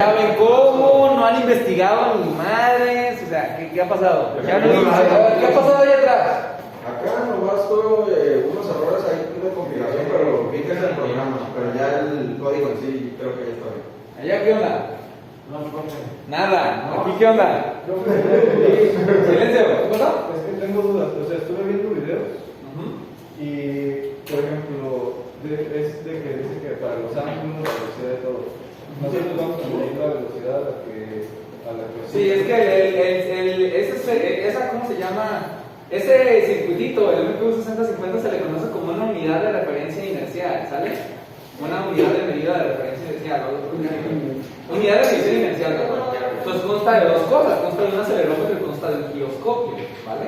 ¿Saben cómo? No han investigado ni madres. O sea, ¿qué ha pasado? ¿Qué ha pasado ahí atrás? Acá nomás tuve unos errores ahí de compilación, pero vi que es el programa, pero ya el código en sí creo que ya está bien. ¿Allá qué onda? Nada. ¿Aquí qué onda? Silencio. ¿Qué pasó? Es que tengo dudas, o sea, estuve viendo videos y, por ejemplo, es de que dice que para los ángulos, la velocidad de todo. Nosotros vamos a medir la velocidad a la que Sí, es que esa, ¿cómo se llama? Ese circuitito, el MPU 6050, se le conoce como una unidad de referencia inercial, ¿sale? Una unidad de medida de referencia inercial. Unidad de medición inercial. Entonces consta de dos cosas, consta de un acelerómetro y consta de un giroscopio, ¿vale?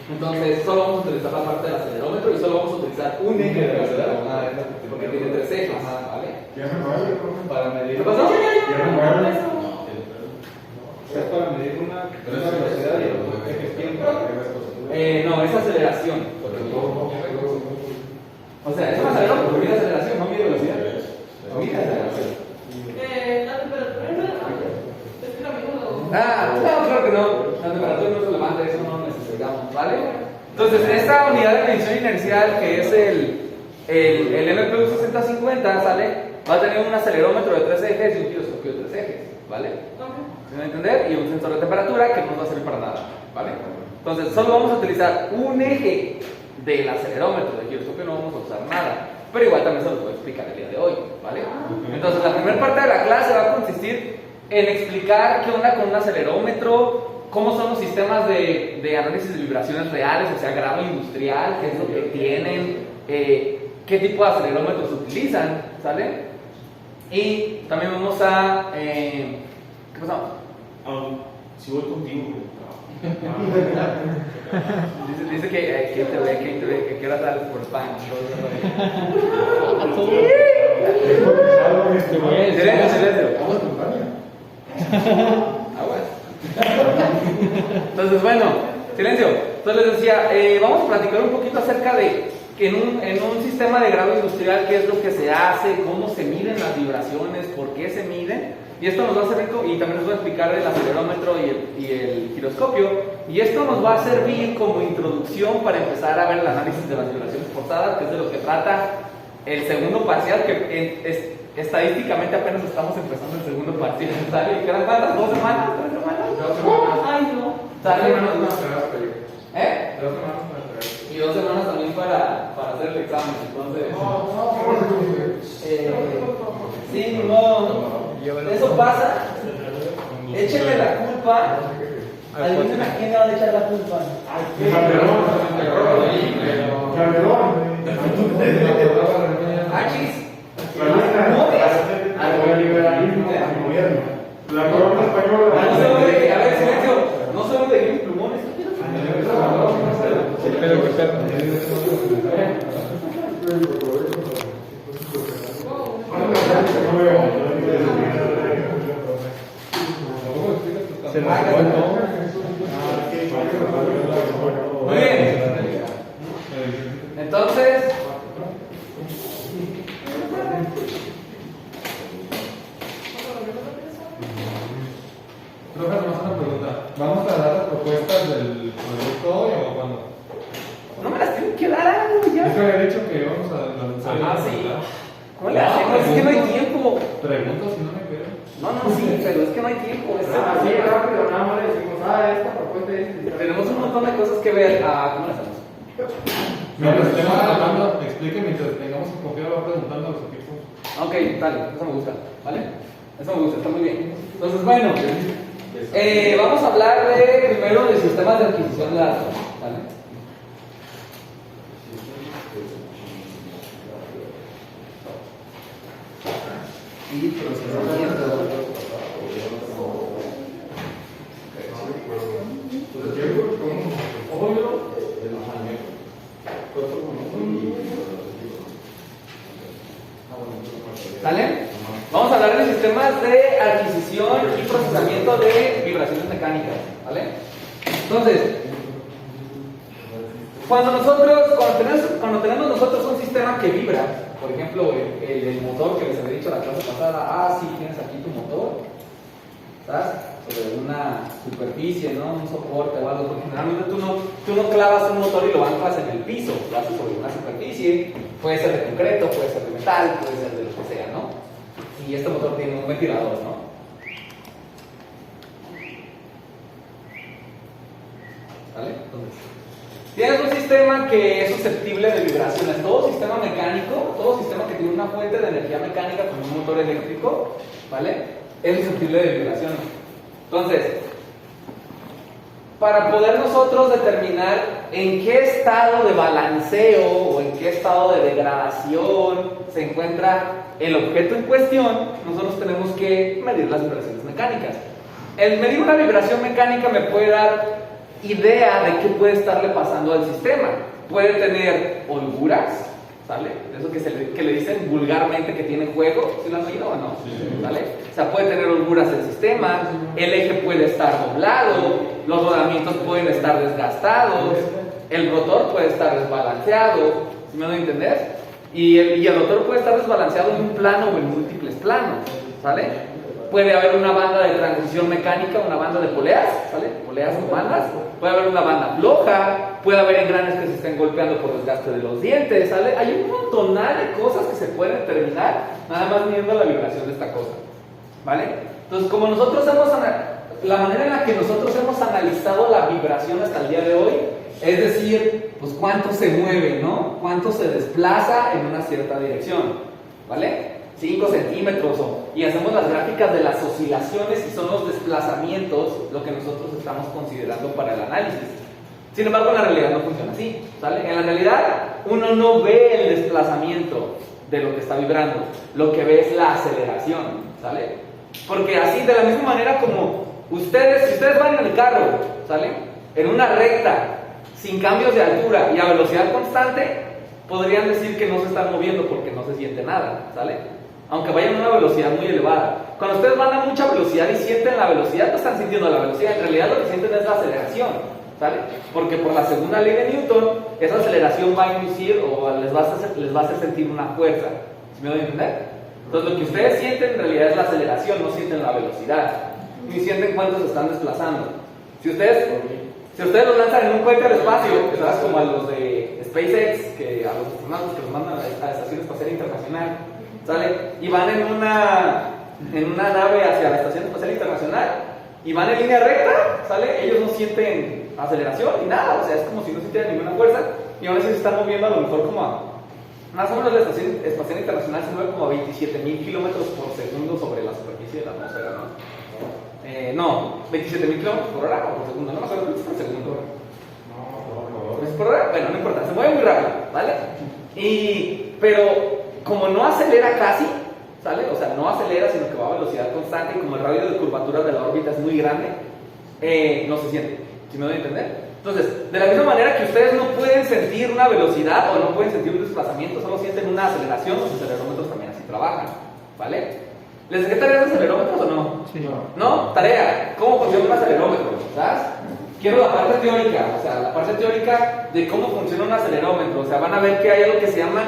Entonces solo vamos a utilizar la parte del acelerómetro y solo vamos a utilizar un eje del acelerómetro, porque tiene tres ejes, ¿vale? para medir. ¿Qué pasó? Es para medir una velocidad y otro eje tiempo. No, es aceleración. O sea, es un acelerómetro, mide aceleración, no mide velocidad. Mide aceleración. La temperatura es que lo mismo. No, claro que no. La temperatura no es relevante, eso no lo necesitamos, ¿vale? Entonces, esta unidad de medición inercial, que es el MPU 6050, ¿sale? Va a tener un acelerómetro de 3 ejes y un giroscopio de 3 ejes, ¿vale? ¿Se va a entender? Y un sensor de temperatura que no nos va a servir para nada, ¿vale? Entonces, solo vamos a utilizar un eje del acelerómetro, del giroscopio no vamos a usar nada, pero igual también se los voy a explicar el día de hoy, ¿vale? Entonces, la primera parte de la clase va a consistir en explicar qué onda con un acelerómetro, cómo son los sistemas de análisis de vibraciones reales, o sea, grado industrial, qué es lo que tienen, qué tipo de acelerómetros utilizan, ¿sale? Y también vamos a... ¿qué pasó? Si voy contigo, Dice que quiero dar por pan. Silencio. Entonces, bueno, silencio. Entonces les decía, vamos a platicar un poquito acerca de que en un sistema de grado industrial, qué es lo que se hace, cómo se miden las vibraciones, por qué se miden. Y esto nos va a servir, y también nos va a explicar el acelerómetro y el giroscopio. Y esto nos va a servir como introducción para empezar a ver el análisis de las vibraciones forzadas, que es de lo que trata el segundo parcial, que estadísticamente apenas estamos empezando el segundo parcial. ¿Sale? ¿Qué eran cuántas? ¿2 semanas? ¿3 semanas? 2 semanas. Ay, no. ¿Sale? 2 semanas más atrás, pero 2 2 semanas más atrás. Y 2 semanas también para hacer el examen. Entonces, sí, no. Eso pasa. Échenle la culpa. Adivinen a quién le van a echar la culpa. Achis. La corona española. A ver, silencio. No solo de plumones. Muy bien. Entonces, Profe, nomás una pregunta. ¿Vamos a dar las propuestas del proyecto hoy o cuándo? no me las tienen que dar algo Yo ya. te había dicho que íbamos a lanzar. Sí. ¿Cómo le hacemos? Es que no hay tiempo. Pregunto si no me quedo. No, sí, pero es que no hay tiempo. Así rápido, nada más le decimos, esta propuesta es. Tenemos un montón de cosas que ver. ¿Cómo le hacemos? Mientras estemos hablando, explique mientras tengamos que copiar, va preguntando a los equipos. Ok, dale, eso me gusta, ¿vale? Eso me gusta, está muy bien. Entonces, bueno, vamos a hablar primero de sistemas de adquisición de datos, ¿vale? Y procesamiento. ¿Sale? Vamos a hablar de sistemas de adquisición y procesamiento de vibraciones mecánicas, ¿vale? Entonces, cuando tenemos nosotros un sistema que vibra, por ejemplo, el motor que les había dicho la clase pasada, sí, tienes aquí tu motor, sobre una superficie, ¿no? Un soporte o algo, porque generalmente tú no clavas un motor y lo anclas en el piso, lo haces sobre una superficie, puede ser de concreto, puede ser de metal, puede ser de lo que sea, ¿no? Y este motor tiene un ventilador, ¿no? ¿Vale? Entonces, tienes un sistema que es susceptible de vibraciones. Todo sistema mecánico, todo sistema que tiene una fuente de energía mecánica como un motor eléctrico, ¿vale? Es susceptible de vibraciones. Entonces, para poder nosotros determinar en qué estado de balanceo o en qué estado de degradación se encuentra el objeto en cuestión, nosotros tenemos que medir las vibraciones mecánicas. El medir una vibración mecánica me puede dar idea de qué puede estarle pasando al sistema. Puede tener holguras, ¿sale? Eso que le dicen vulgarmente que tiene juego, ¿sí lo han oído o no? ¿Sale? O sea, puede tener holguras el sistema, el eje puede estar doblado, los rodamientos pueden estar desgastados, el rotor puede estar desbalanceado, ¿sí me doy a entender? Y el rotor puede estar desbalanceado en un plano o en múltiples planos, ¿sale? Puede haber una banda de transición mecánica, una banda de poleas, ¿sale? Poleas o bandas. Puede haber una banda floja, puede haber engranes que se estén golpeando por desgaste de los dientes, ¿sale? Hay un montonal de cosas que se pueden determinar nada más midiendo la vibración de esta cosa, ¿vale? Entonces, como nosotros la manera en la que nosotros hemos analizado la vibración hasta el día de hoy, es decir, pues cuánto se mueve, ¿no? Cuánto se desplaza en una cierta dirección, ¿vale? 5 centímetros, y hacemos las gráficas de las oscilaciones y son los desplazamientos lo que nosotros estamos considerando para el análisis. Sin embargo, en la realidad no funciona así, ¿sale? En la realidad, uno no ve el desplazamiento de lo que está vibrando, lo que ve es la aceleración, ¿sale? Porque así, de la misma manera como si ustedes van en el carro, ¿sale? En una recta, sin cambios de altura y a velocidad constante, podrían decir que no se están moviendo porque no se siente nada, ¿sale? Aunque vayan a una velocidad muy elevada. Cuando ustedes van a mucha velocidad y sienten la velocidad, no están sintiendo la velocidad, en realidad lo que sienten es la aceleración, ¿sale? Porque por la segunda ley de Newton, esa aceleración va a inducir o les va a hacer sentir una fuerza. ¿Sí me doy a entender? Entonces lo que ustedes sienten en realidad es la aceleración, no sienten la velocidad, ni sienten cuánto se están desplazando. Si ustedes los lanzan en un cohete al espacio, ¿sabes? Como a los de SpaceX, a los astronautas que los mandan a la Estación Espacial Internacional, ¿sale? Y van en una nave hacia la Estación Espacial Internacional y van en línea recta, ¿sale? Ellos no sienten aceleración ni nada, o sea, es como si no sintieran ninguna fuerza y aún así se están moviendo a lo mejor como más o menos la Estación Espacial Internacional se mueve como a 27.000 kilómetros por segundo sobre la superficie de la atmósfera, ¿no? No, 27.000 kilómetros por hora o por segundo, no me acuerdo cuánto es por segundo. ¿Es por hora? Bueno, no importa, se mueve muy rápido, ¿vale? Pero como no acelera casi, ¿sale? O sea, no acelera, sino que va a velocidad constante y como el radio de curvatura de la órbita es muy grande, no se siente. ¿Sí me doy a entender? Entonces, de la misma manera que ustedes no pueden sentir una velocidad o no pueden sentir un desplazamiento, solo sienten una aceleración, los acelerómetros también así trabajan, ¿vale? ¿Les dejé tareas de acelerómetros o no? Sí. ¿No? Tarea. ¿Cómo funciona un acelerómetro? ¿Sabes? Quiero la parte teórica, o sea, la parte teórica de cómo funciona un acelerómetro. O sea, van a ver que hay algo que se llama...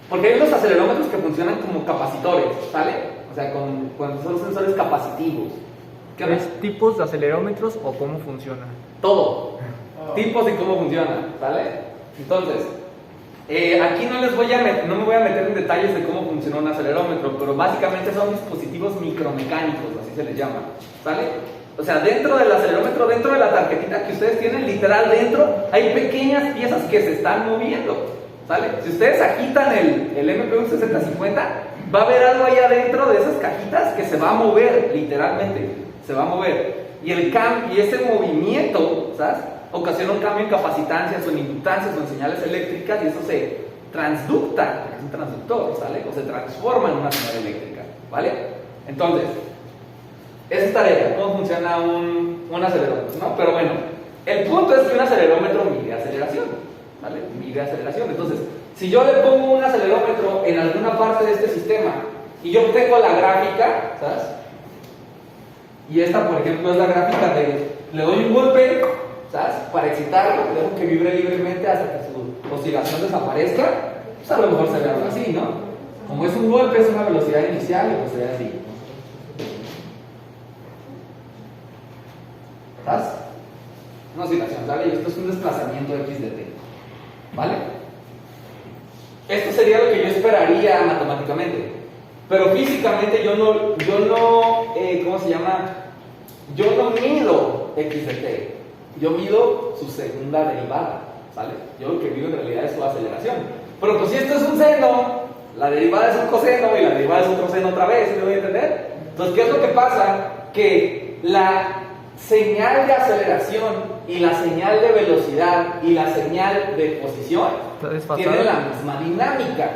porque hay unos acelerómetros que funcionan como capacitores, ¿sale? O sea, cuando son sensores capacitivos. ¿Qué onda? ¿Es tipos de acelerómetros o cómo funciona? Todo. Tipos y cómo funciona, ¿vale? Entonces, aquí no me voy a meter en detalles de cómo funciona un acelerómetro, pero básicamente son dispositivos micromecánicos, así se les llama, ¿vale? O sea, dentro del acelerómetro, dentro de la tarjetita que ustedes tienen, literal dentro, hay pequeñas piezas que se están moviendo, ¿sale? Si ustedes agitan el MPU 6050, va a haber algo ahí adentro de esas cajitas que se va a mover, literalmente, se va a mover. Y ese movimiento, ¿sabes? Ocasiona un cambio en capacitancias o en inductancias o en señales eléctricas y eso se transducta, es un transductor, ¿sale? O se transforma en una señal eléctrica, ¿vale? Entonces, esa es tarea, cómo funciona un acelerómetro, ¿no? Pero bueno, el punto es que un acelerómetro mide aceleración, ¿vale? Mide aceleración. Entonces, si yo le pongo un acelerómetro en alguna parte de este sistema y yo obtengo la gráfica, ¿sabes? Y esta, por ejemplo, es la gráfica le doy un golpe, ¿sabes? Para excitarlo, dejo que vibre libremente hasta que su oscilación desaparezca, pues a lo mejor se ve algo así, ¿no? Como es un golpe, es una velocidad inicial y pues se ve así. ¿Estás? Una oscilación, ¿sale? Y esto es un desplazamiento x de t. ¿Vale? Esto sería lo que yo esperaría matemáticamente. Pero físicamente yo no, ¿cómo se llama? Yo no mido x de t. Yo mido su segunda derivada, ¿sale? Yo lo que mido en realidad es su aceleración. Pero pues si esto es un seno, la derivada es un coseno y la derivada es otro seno otra vez, ¿me voy a entender? Entonces, ¿qué es lo que pasa? Que la señal de aceleración y la señal de velocidad y la señal de posición tienen la misma dinámica,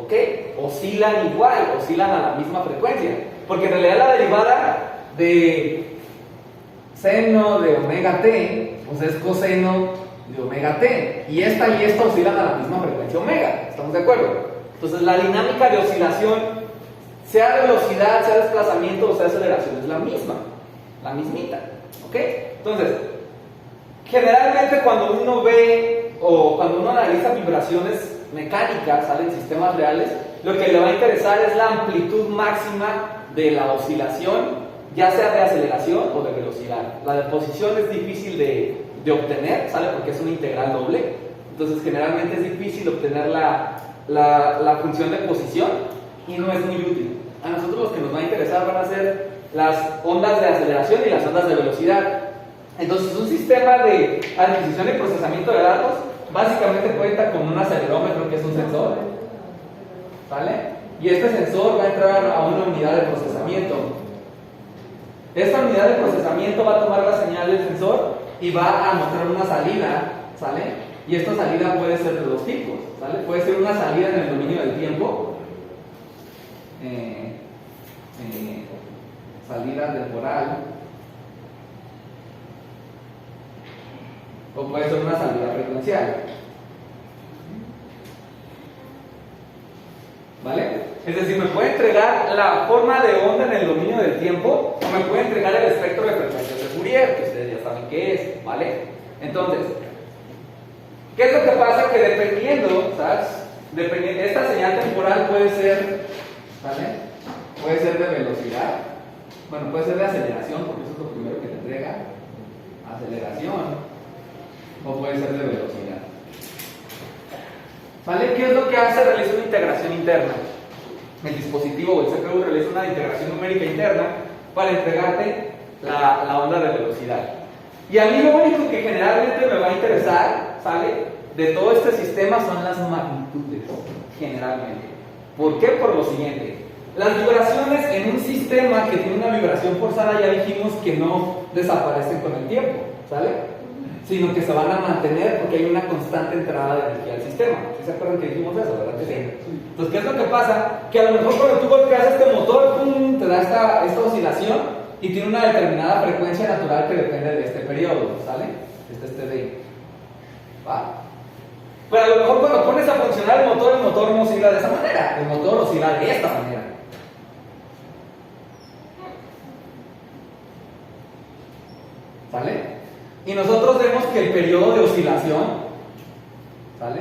¿ok? Oscilan igual, oscilan a la misma frecuencia. Porque en realidad la derivada de seno de omega t, pues es coseno de omega t. Y esta oscilan a la misma frecuencia omega. ¿Estamos de acuerdo? Entonces la dinámica de oscilación, sea velocidad, sea desplazamiento o sea aceleración, es la misma. La mismita. ¿Ok? Entonces, generalmente cuando uno ve o cuando uno analiza vibraciones mecánicas, ¿sale? En sistemas reales, lo que le va a interesar es la amplitud máxima de la oscilación, ya sea de aceleración o de velocidad. La de posición es difícil de obtener, ¿sale? Porque es una integral doble. Entonces, generalmente es difícil obtener la función de posición y no es muy útil. A nosotros los que nos va a interesar van a ser las ondas de aceleración y las ondas de velocidad. Entonces, un sistema de adquisición y procesamiento de datos básicamente cuenta con un acelerómetro, que es un sensor, ¿vale? Y este sensor va a entrar a una unidad de procesamiento. Esta unidad de procesamiento va a tomar la señal del sensor y va a mostrar una salida, ¿sale? Y esta salida puede ser de dos tipos, ¿sale? Puede ser una salida en el dominio del tiempo, salida temporal, o puede ser una salida frecuencial, ¿vale? Es decir, me puede entregar la forma de onda en el dominio del tiempo o me puede entregar el espectro de frecuencias de Fourier, que ustedes ya saben qué es, ¿vale? Entonces, ¿qué es lo que pasa? Que dependiendo, ¿sabes? Esta señal temporal puede ser, ¿vale? Puede ser de velocidad, bueno, puede ser de aceleración, porque eso es lo primero que te entrega, aceleración, o puede ser de velocidad. ¿Vale? ¿Qué es lo que hace? Realiza una integración interna. El dispositivo o el CPU realiza una integración numérica interna para entregarte la onda de velocidad. Y a mí lo único que generalmente me va a interesar, ¿sale? De todo este sistema son las magnitudes, generalmente. ¿Por qué? Por lo siguiente. Las vibraciones en un sistema que tiene una vibración forzada ya dijimos que no desaparecen con el tiempo, ¿sale? Sino que se van a mantener porque hay una constante entrada de energía al sistema. ¿Sí se acuerdan que dijimos eso, verdad que sí? Entonces, ¿qué es lo que pasa? Que a lo mejor cuando tú golpeas este motor, ¡pum!, te da esta oscilación y tiene una determinada frecuencia natural que depende de este periodo, ¿sale? Este de ahí. ¿Va? Pero a lo mejor cuando pones a funcionar el motor no oscila de esa manera. El motor oscila de esta manera. ¿Sale? Y nosotros vemos que el periodo de oscilación, ¿sale?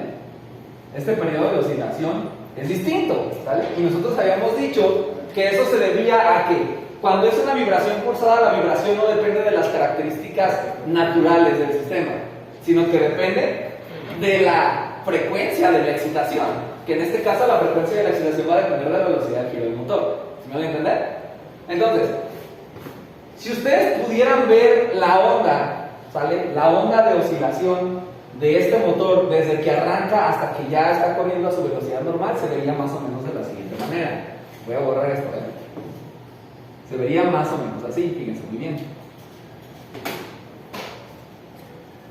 Este periodo de oscilación es distinto, ¿sale? Y nosotros habíamos dicho que eso se debía a que cuando es una vibración forzada, la vibración no depende de las características naturales del sistema, sino que depende de la frecuencia de la excitación, que en este caso la frecuencia de la excitación va a depender de la velocidad del giro del motor. ¿Sí me van a entender? Entonces, si ustedes pudieran ver la onda, ¿sale? La onda de oscilación de este motor desde que arranca hasta que ya está corriendo a su velocidad normal, se vería más o menos de la siguiente manera. Voy a borrar esto, ¿eh? Se vería más o menos así, fíjense muy bien.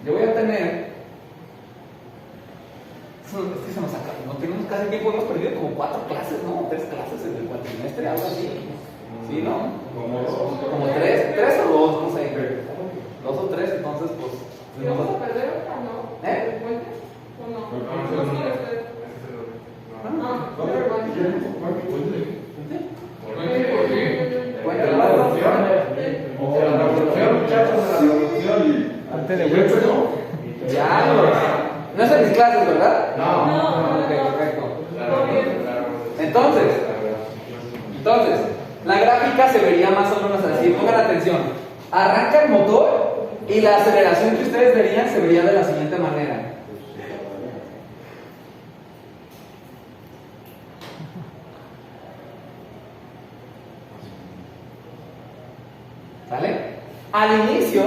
Yo voy a tener... Es que se nos acaba, no tenemos casi tiempo, hemos perdido como 4 clases, ¿no? 3 clases en el cuatrimestre, algo así. ¿Sí, no? Como 3 o 2, no sé. 2 o 3, entonces pues... ¿Y vamos a perder otra, no? ¿El puente? ¿O no? ¿No son ustedes? Bueno, la revolución. La revolución, muchachos, la revolución. Antes de vuelta. Ya, no es en mis clases, ¿verdad? No. Ok, perfecto. Entonces, la gráfica se vería más o menos así. Pongan atención. Arranca el motor, Y la aceleración que ustedes verían se vería de la siguiente manera. ¿Sale? Al inicio,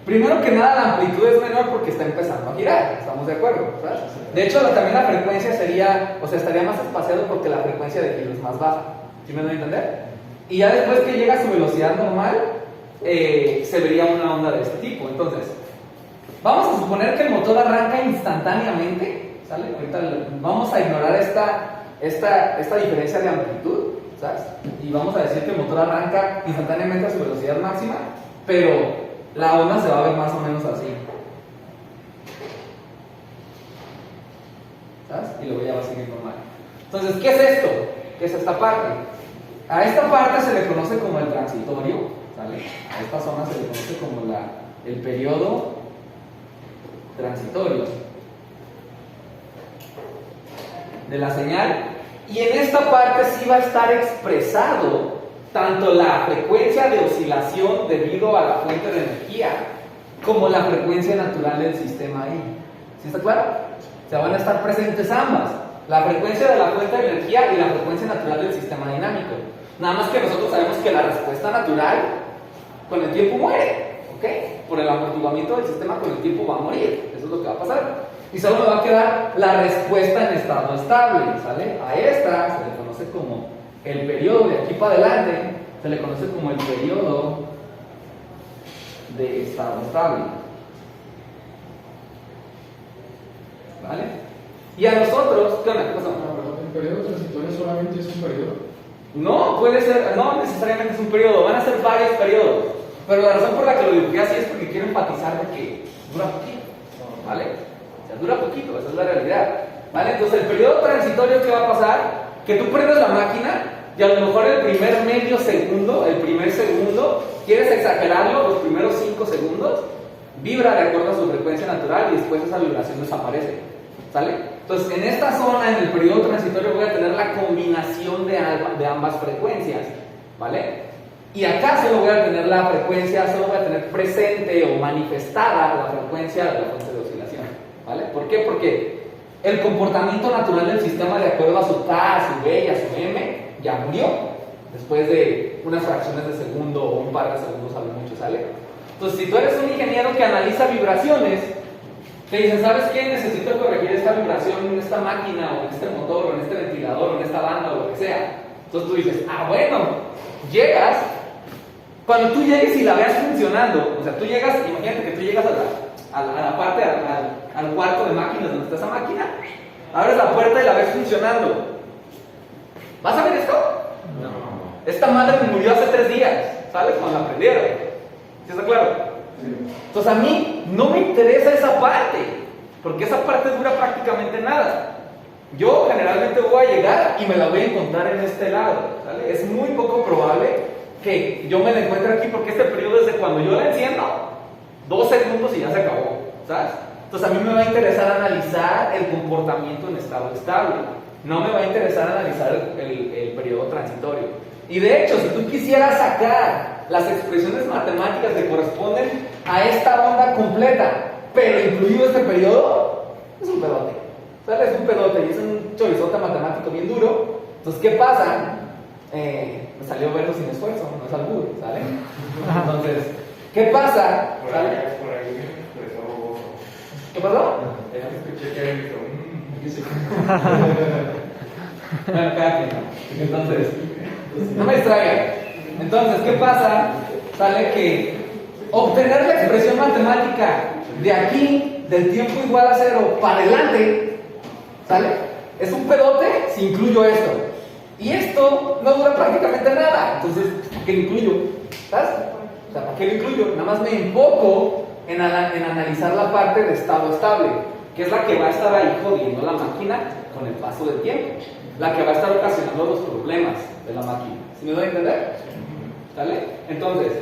primero que nada la amplitud es menor porque está empezando a girar, ¿estamos de acuerdo? ¿Sabes? De hecho, también la frecuencia sería, o sea, estaría más espaciado porque la frecuencia de giro es más baja. ¿Sí me doy a entender? Y ya después que llega a su velocidad normal, se vería una onda de este tipo. Entonces, vamos a suponer que el motor arranca instantáneamente, ¿sale? Ahorita vamos a ignorar esta diferencia de amplitud, ¿sabes? Y vamos a decir que el motor arranca instantáneamente a su velocidad máxima, pero la onda se va a ver más o menos así, ¿sabes? Y luego ya va a seguir normal. Entonces, ¿qué es esto? ¿Qué es esta parte? A esta parte se le conoce como el transitorio, ¿sale? A esta zona se le conoce como el periodo transitorio de la señal. Y en esta parte sí va a estar expresado tanto la frecuencia de oscilación debido a la fuente de energía como la frecuencia natural del sistema ahí. ¿Sí está claro? O sea, van a estar presentes ambas, la frecuencia de la fuente de energía y la frecuencia natural del sistema dinámico. Nada más que nosotros sabemos que la respuesta natural con el tiempo muere, ¿ok? Por el amortiguamiento del sistema con el tiempo va a morir, eso es lo que va a pasar. Y solo me va a quedar la respuesta en estado estable, ¿sale? A esta se le conoce como el periodo de aquí para adelante, se le conoce como el periodo de estado estable, ¿vale? Y a nosotros, ¿qué onda? ¿Qué pasó? ¿El periodo transitorio solamente es un periodo? No, puede ser, no necesariamente es un periodo, van a ser varios periodos. Pero la razón por la que lo dibujé así es porque quiero enfatizar de que dura poquito, ¿vale? O sea, dura poquito, esa es la realidad, ¿vale? Entonces, el periodo transitorio, ¿qué va a pasar? Que tú prendes la máquina y a lo mejor el primer medio segundo, el primer segundo, quieres exagerarlo, los primeros 5 segundos, vibra de acuerdo a su frecuencia natural y después esa vibración desaparece, ¿sale? Entonces, en esta zona, en el periodo transitorio, voy a tener la combinación de ambas frecuencias, ¿vale? Y acá solo voy a tener la frecuencia, solo voy a tener presente o manifestada la frecuencia de la fuente de oscilación, ¿vale? ¿Por qué? Porque el comportamiento natural del sistema de acuerdo a su K, a su B y a su M ya murió después de unas fracciones de segundo o un par de segundos a lo mucho, ¿sale? Entonces, si tú eres un ingeniero que analiza vibraciones, te dicen, ¿sabes qué? Necesito corregir esta vibración en esta máquina o en este motor o en este ventilador o en esta banda o lo que sea. Entonces tú dices, bueno, llegas. Cuando tú llegues y la veas funcionando, o sea, tú llegas, imagínate que tú llegas a la parte, al cuarto de máquinas donde está esa máquina, abres la puerta y la ves funcionando. ¿Vas a ver esto? No. Esta madre murió hace 3 días, ¿sabes? Cuando la prendieron. ¿Sí está claro? Sí. Entonces a mí no me interesa esa parte, porque esa parte dura prácticamente nada. Yo generalmente voy a llegar y me la voy a encontrar en este lado, ¿sale? Es muy poco probable que yo me la encuentre aquí porque este periodo es de cuando yo la enciendo, 2 segundos y ya se acabó, ¿sabes? Entonces a mí me va a interesar analizar el comportamiento en estado estable, no me va a interesar analizar el periodo transitorio. Y de hecho, si tú quisieras sacar las expresiones matemáticas que corresponden a esta onda completa, pero incluido este periodo, es un pedote, ¿sabes? Es un pedote y es un chorizote matemático bien duro. Entonces, ¿qué pasa? Me salió verlo sin esfuerzo, no es albur, ¿sale? Entonces, ¿qué pasa? ¿Sale? Por ahí me expresó Bozo. ¿Qué pasó? Escuché que él dijo, Bueno, cada quien, ¿no? Entonces, no me distraigan. Entonces, ¿qué pasa? Sale que obtener la expresión matemática de aquí, del tiempo igual a 0 para adelante, ¿sale? Es un pedote si incluyo esto. Y esto no dura prácticamente nada. Entonces, ¿qué incluyo? ¿Sabes? O sea, ¿para qué lo incluyo? Nada más me enfoco en analizar la parte de estado estable, que es la que va a estar ahí jodiendo la máquina con el paso del tiempo, la que va a estar ocasionando los problemas de la máquina. ¿Sí me doy a entender? ¿Sale? Entonces,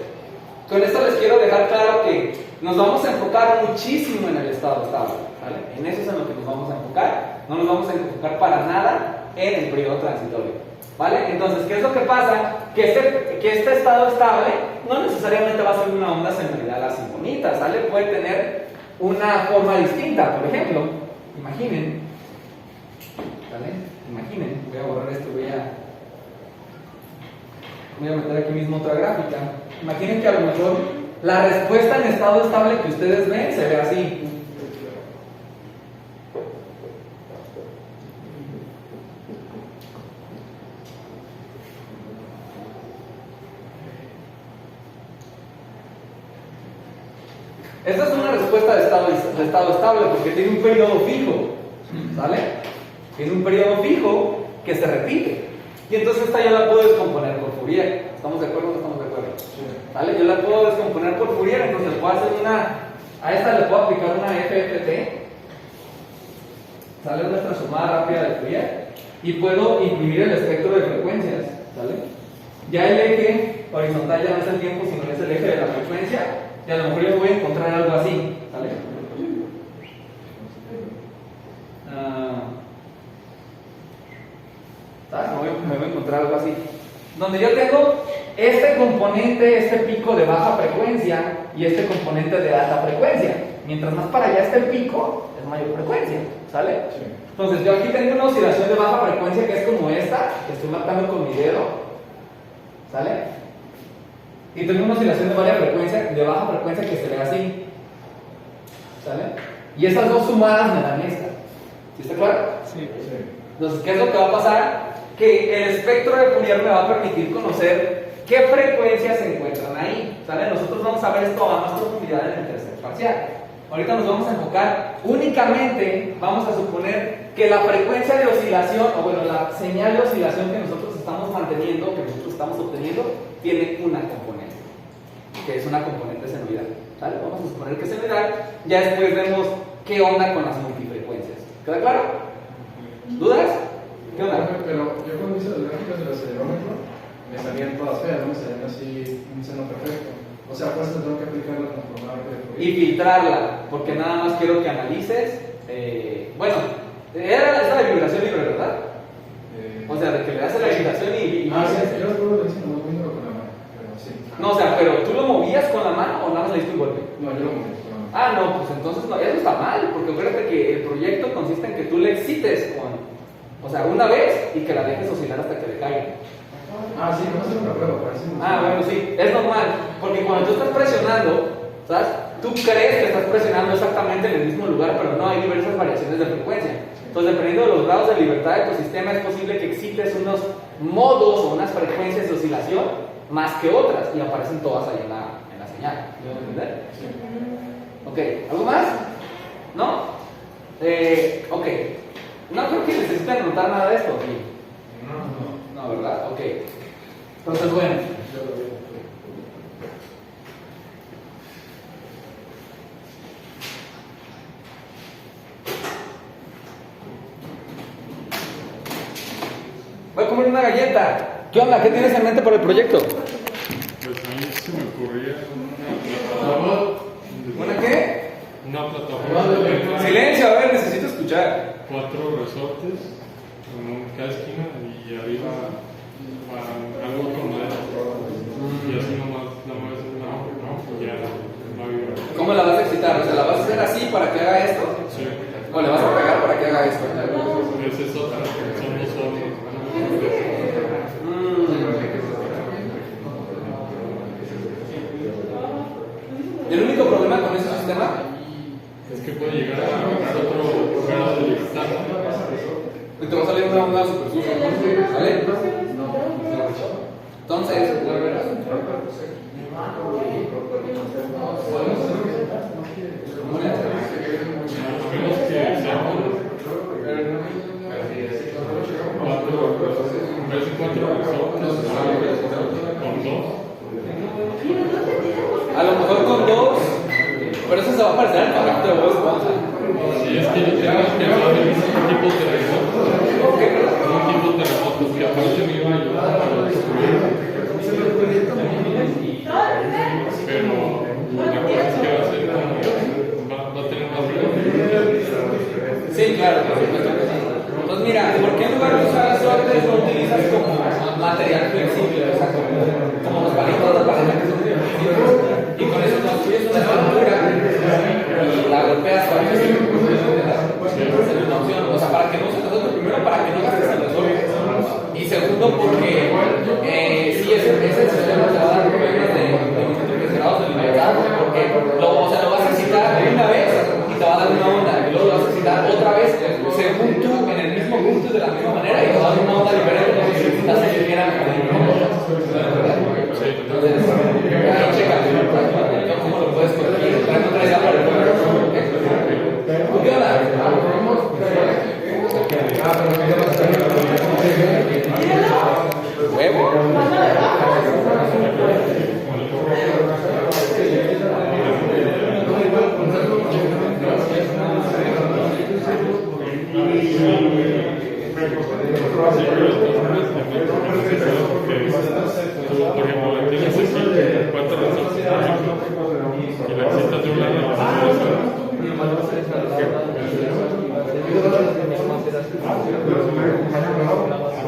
con esto les quiero dejar claro que nos vamos a enfocar muchísimo en el estado estable, ¿vale? En eso es en lo que nos vamos a enfocar. No nos vamos a enfocar para nada en el periodo transitorio. ¿Vale? Entonces, ¿qué es lo que pasa? Que este estado estable no necesariamente va a ser una onda senoidal así bonita, ¿sale? Puede tener una forma distinta, por ejemplo, imaginen, ¿vale? Imaginen, voy a borrar esto, voy a meter aquí mismo otra gráfica. Imaginen que a lo mejor la respuesta en estado estable que ustedes ven se ve así. Esta es una respuesta de estado estable porque tiene un periodo fijo, ¿sale? Tiene un periodo fijo que se repite. Y entonces esta yo la puedo descomponer por Fourier. ¿Estamos de acuerdo o no estamos de acuerdo? ¿Vale? Yo la puedo descomponer por Fourier, entonces puedo hacer a esta le puedo aplicar una FFT, ¿sale? Una transformada rápida de Fourier, y puedo imprimir el espectro de frecuencias, ¿sale? Ya el eje horizontal ya no es el tiempo, sino es el eje de la frecuencia. Y a lo mejor yo voy a encontrar algo así, ¿sale? ¿Sabes? Me voy a encontrar algo así. Donde yo tengo este componente, este pico de baja frecuencia y este componente de alta frecuencia. Mientras más para allá esté el pico, es mayor frecuencia, ¿sale? Sí. Entonces yo aquí tengo una oscilación de baja frecuencia que es como esta, que estoy marcando con mi dedo, ¿sale? Y tengo una oscilación de baja frecuencia que se ve así, ¿sale? Y esas dos sumadas me dan esta. ¿Sí está claro? Sí. Entonces, ¿qué es lo que va a pasar? Que el espectro de Fourier me va a permitir conocer qué frecuencias se encuentran ahí, ¿sale? Nosotros vamos a ver esto a más profundidad en el tercer parcial. Ahorita nos vamos a enfocar únicamente, vamos a suponer que la frecuencia de oscilación, o bueno, la señal de oscilación que nosotros estamos manteniendo, que nosotros estamos obteniendo, tiene una componente, que es una componente senoidal, ¿sale? Vamos a suponer que es senoidal, ya después vemos qué onda con las multifrecuencias. ¿Queda claro? ¿Dudas? ¿Qué onda? Pero yo cuando hice las gráficas del acelerómetro, me salían todas feas, no me salían así un seno perfecto. O sea, pues tengo que aplicar la transformada de Fourier. Y filtrarla, porque nada más quiero que analices. Bueno, era esta de vibración libre, ¿verdad? O sea, de que le das la vibración y sí, yo recuerdo que hice moviéndolo con la mano, pero sí. No, o sea, pero ¿tú lo movías con la mano o nada más le diste un golpe? No, yo lo moví con la mano. Ah, no, pues entonces no, eso está mal, porque acuérdate que el proyecto consiste en que tú le excites o sea, una vez y que la dejes oscilar hasta que le caiga. Ah, sí, no sé una prueba, parece. Bueno, sí, es normal, porque cuando tú estás presionando, ¿sabes? Tú crees que estás presionando exactamente en el mismo lugar, pero no, hay diversas variaciones de frecuencia. Entonces, dependiendo de los grados de libertad de tu sistema, es posible que excites unos modos o unas frecuencias de oscilación más que otras, y aparecen todas ahí en la señal. ¿Me voy a entender? Sí. Ok, ¿algo más? ¿No? Ok. No creo que necesiten anotar nada de esto. No, ¿verdad? Ok. Entonces, bueno. Voy a comer una galleta. ¿Qué onda? ¿Qué tienes en mente para el proyecto? Pues a mí se me ocurría una plataforma. ¿Una qué? Una plataforma. Silencio, a ver, necesito escuchar. 4 resortes en cada esquina y arriba algo con madera. Y así nomás la mueves y ya no vibra. ¿Cómo la vas a excitar? O sea, ¿la vas a hacer así para que haga esto? Sí. ¿O le vas a pegar para que haga esto? Esa es otra, son los otros. El único problema con ese sistema Es que puede llegar a otro grado de libertad. y te va a salir una onda super sucia, ¿vale? Entonces, A menos que sean 4 resortes con 2. a lo mejor con 2, pero eso se va a parecer al efecto de Bob Esponja. Sí, es que yo tengo pensado en un tipo de terremotos. Un tipo de terremotos que aparte me iba a ayudar a destruir. Pero la cosa es que va a ser como. Va a tener más Sí, claro, por supuesto que sí. Entonces, mira, ¿por qué en lugar de usar las suertes lo utilizas como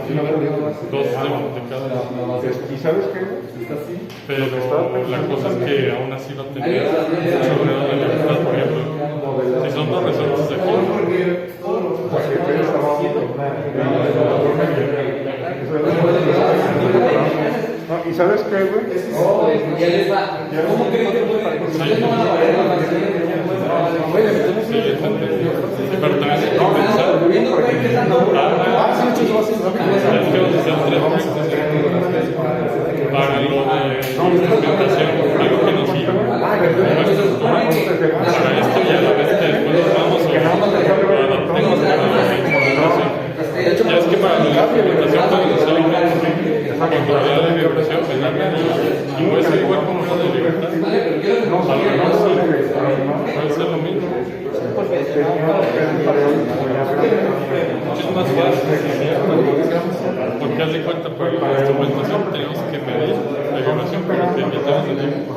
funciona con dos de cada. ¿Y sabes qué? Pero la cosa es que aún así va a tener mucho grado de libertad. Por ejemplo, si son dos resortes de juego, ¿y sabes qué, güey? Ya les va. ¿Cómo creen que ustedes no van a variar la variación? sí, pero también hay que pensar. Viendo que hay que tanto. Es que vamos a hacer tres proyectos para lo de implementación, algo que nos sirve. Para esto ya la vez que después nos vamos a adaptemos a la implementación. Ya es que para la implementación pueden usar controlar la vibración, y puede ser igual como una de libertad. Además, puede ser lo mismo. Mucho más fácil, porque haz de cuenta, por la instrumentación tenemos que medir la vibración para que emitamos el tiempo,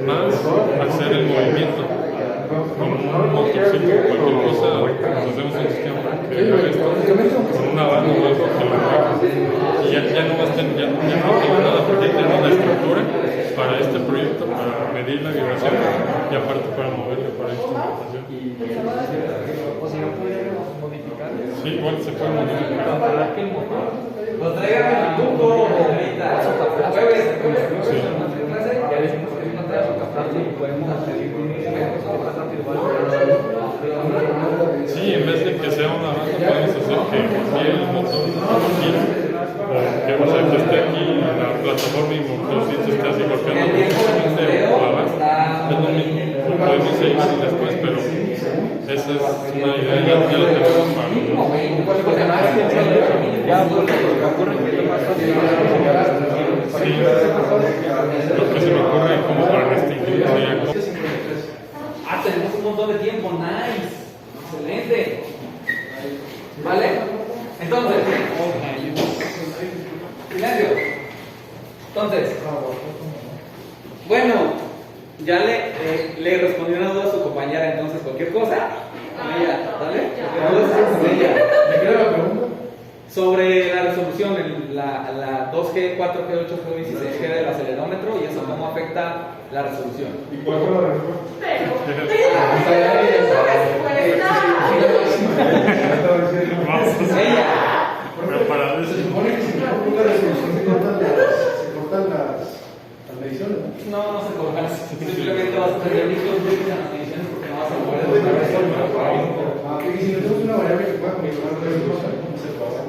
más hacer el movimiento. Con un motorcito, cualquier cosa, hacemos un sistema que haga esto, con una banda o algo que lo haga. Y ya no vas a tener, ya no tengo nada, porque ya tengo la estructura para este proyecto, para medir la vibración y aparte para moverlo para instrumentación. O si no pudiéramos modificar. Sí, igual se puede modificar. Para que el motor Lo traigan el tubo ahorita. Jueves. Sí. ya decimos que es una tarea socaparte y podemos hacer Sí, en vez de que sea una banda, podemos hacer que aquí el motor gira, o sea, que esté aquí en la plataforma y el motorcito esté así golpeando precisamente la banda. Es lo mismo, lo podemos seguir después, pero esa es una idea, ya la tenemos para sí, lo que se me ocurre como para restringir sería como Tenemos un montón de tiempo. Nice. Excelente. ¿Vale? Entonces, silencio. Entonces, bueno, ya le respondió una duda a su compañera, entonces cualquier cosa, ella, ¿vale? ¿Me queda la pregunta? Sobre la resolución, la 2G, 4G, 8G, 16G del acelerómetro y eso cómo afecta la resolución. ¿Y cuál fue la respuesta? Ella. pero para Se eso. supone que si se calcula la resolución se cortan las mediciones, ¿no? No se cortan. Simplemente vas a tener micros en las mediciones porque no vas a poder de una vez. Y si no tenemos una variable que pueda controlar tres cosas, ¿cómo se pasa?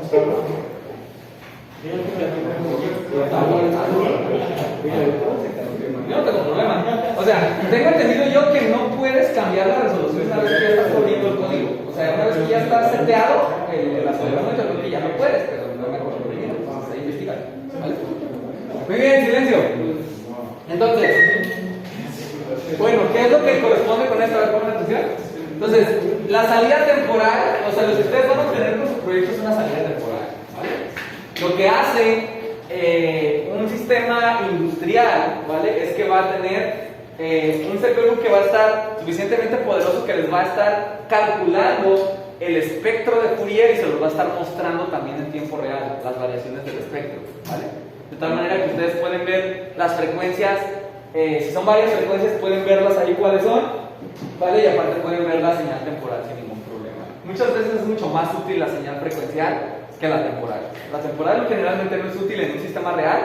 Yo no tengo problema. O sea, tengo entendido yo que no puedes cambiar la resolución una vez que ya estás corriendo el código. O sea, una vez que ya está seteado el acelerómetro, creo que ya no puedes, pero no me acuerdo muy bien. Entonces ahí investigar. ¿Vale? Muy bien, silencio. Entonces, bueno, ¿qué es lo que corresponde con esto? A ver, pongan atención. Entonces, la salida temporal, o sea, lo que ustedes van a obtener con su proyecto es una salida temporal. ¿Vale? Lo que hace un sistema industrial, ¿vale? Es que va a tener un CPU que va a estar suficientemente poderoso que les va a estar calculando el espectro de Fourier y se los va a estar mostrando también en tiempo real, las variaciones del espectro, ¿vale? De tal manera que ustedes pueden ver las frecuencias, si son varias frecuencias pueden verlas ahí cuáles son, ¿vale? Y aparte pueden ver la señal temporal sin ningún problema. Muchas veces es mucho más útil la señal frecuencial que la temporal. La temporal generalmente no es útil en un sistema real,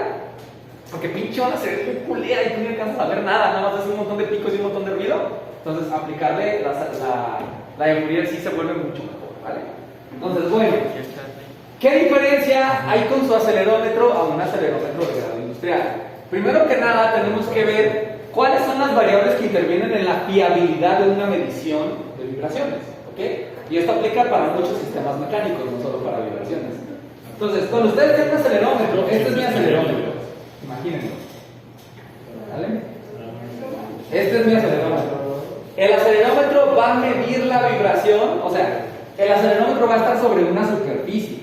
porque pinche van a ser muy culera y tú no alcanzas a ver nada, nada más es un montón de picos y un montón de ruido. Entonces aplicarle la de Fourier sí se vuelve mucho mejor, ¿vale? Entonces, bueno, ¿qué diferencia hay con su acelerómetro a un acelerómetro de grado industrial? Primero que nada tenemos que ver cuáles son las variables que intervienen en la fiabilidad de una medición de vibraciones, ¿ok? Y esto aplica para muchos sistemas mecánicos, no solo para vibraciones. Entonces, cuando ustedes tienen un acelerómetro, este es mi acelerómetro, imagínenlo, ¿vale? Este es mi acelerómetro. El acelerómetro va a medir la vibración, o sea, el acelerómetro va a estar sobre una superficie,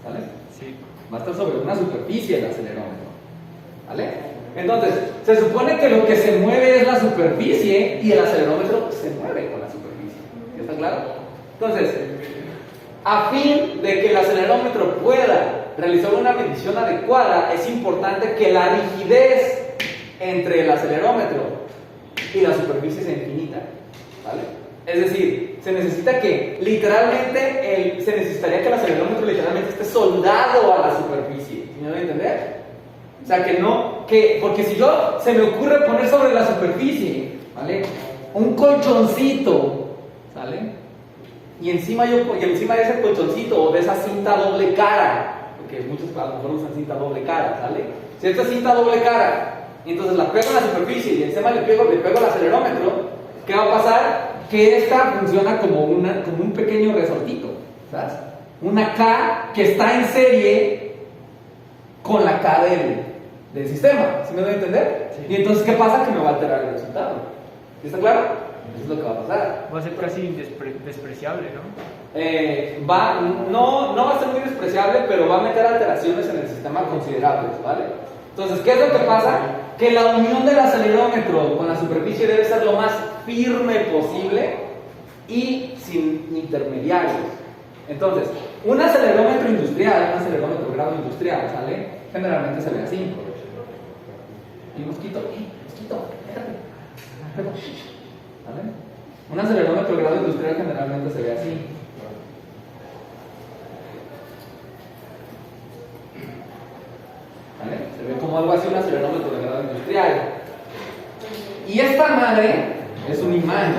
¿vale? Sí. Va a estar sobre una superficie el acelerómetro, ¿vale? Entonces, se supone que lo que se mueve es la superficie y el acelerómetro se mueve con la superficie. ¿Está claro? Entonces, a fin de que el acelerómetro pueda realizar una medición adecuada, es importante que la rigidez entre el acelerómetro y la superficie sea infinita, ¿vale? Es decir, se necesita que literalmente, se necesitaría que el acelerómetro literalmente esté soldado a la superficie, ¿me voy a entender? O sea, porque si se me ocurre poner sobre la superficie, ¿vale? Un colchoncito, ¿sale? Y encima de ese colchoncito o de esa cinta doble cara, porque muchos a lo mejor usan cinta doble cara, ¿sale? Si esta cinta doble cara, y entonces la pego en la superficie y encima le pego el acelerómetro, ¿qué va a pasar? Que esta funciona como un pequeño resortito, ¿sabes? Una K que está en serie con la K del sistema, ¿sí me doy a entender? Sí. Y entonces, ¿qué pasa? Que me va a alterar el resultado. ¿Sí está claro? Eso es lo que va a pasar. Va a ser casi despreciable, ¿no? No va a ser muy despreciable, pero va a meter alteraciones en el sistema considerables, ¿vale? Entonces, ¿qué es lo que pasa? Que la unión del acelerómetro con la superficie debe ser lo más firme posible y sin intermediarios. Entonces, un acelerómetro industrial, un acelerómetro de grado industrial, ¿sale? Generalmente se ve así. Y mosquito, déjate. ¿Vale? Un acelerómetro de grado industrial generalmente se ve así. ¿Vale? Se ve como algo así, un acelerómetro de grado industrial. Y esta madre es un imán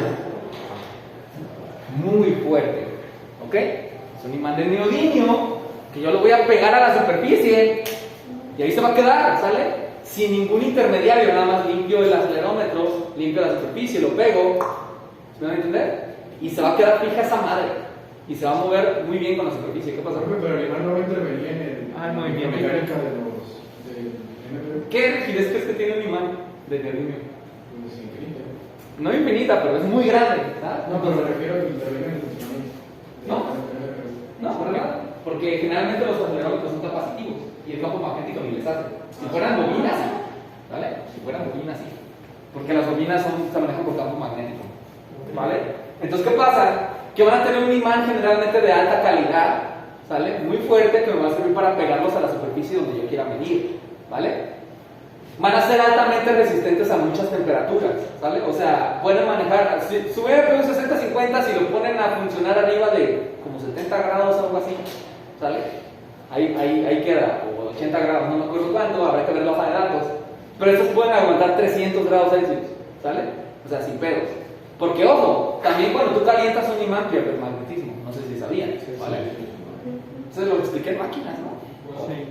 muy fuerte, ¿ok? Es un imán de neodimio que yo lo voy a pegar a la superficie y ahí se va a quedar, ¿sale? Sin ningún intermediario, nada más limpio el acelerómetro, limpio la superficie, lo pego, ¿me van a entender? Y se va a quedar fija esa madre y se va a mover muy bien con la superficie. ¿Qué pasa? Pero el imán no intervenía en el movimiento. La mecánica de los... ¿Qué rigidez crees que tiene un imán de neodimio? Pues infinita. No infinita, pero es muy grande, ¿sabes? No, pero me refiero a que intervenga en el funcionamiento. No, por nada. Porque generalmente los acelerómetros son capacitivos y el campo magnético ni les hace. Si fueran bobinas, sí, ¿vale? Si fueran bobinas, sí. Porque las bobinas se manejan por campo magnético, ¿vale? Entonces, ¿qué pasa? Que van a tener un imán generalmente de alta calidad, ¿sale? Muy fuerte, que me va a servir para pegarlos a la superficie donde yo quiera medir, ¿vale? Van a ser altamente resistentes a muchas temperaturas, ¿sale? O sea, pueden manejar, si hubiera un 60-50, si lo ponen a funcionar arriba de como 70 grados o algo así, ¿sale? Ahí queda, o 80 grados, no me acuerdo cuánto, habrá que ver la hoja de datos. Pero estos pueden aguantar 300 grados Celsius, ¿sale? O sea, sin pedos. Porque, ojo, también cuando tú calientas un imán pierdes magnetismo, no sé si sabían, ¿vale? Entonces lo expliqué en máquinas, ¿no? Sí.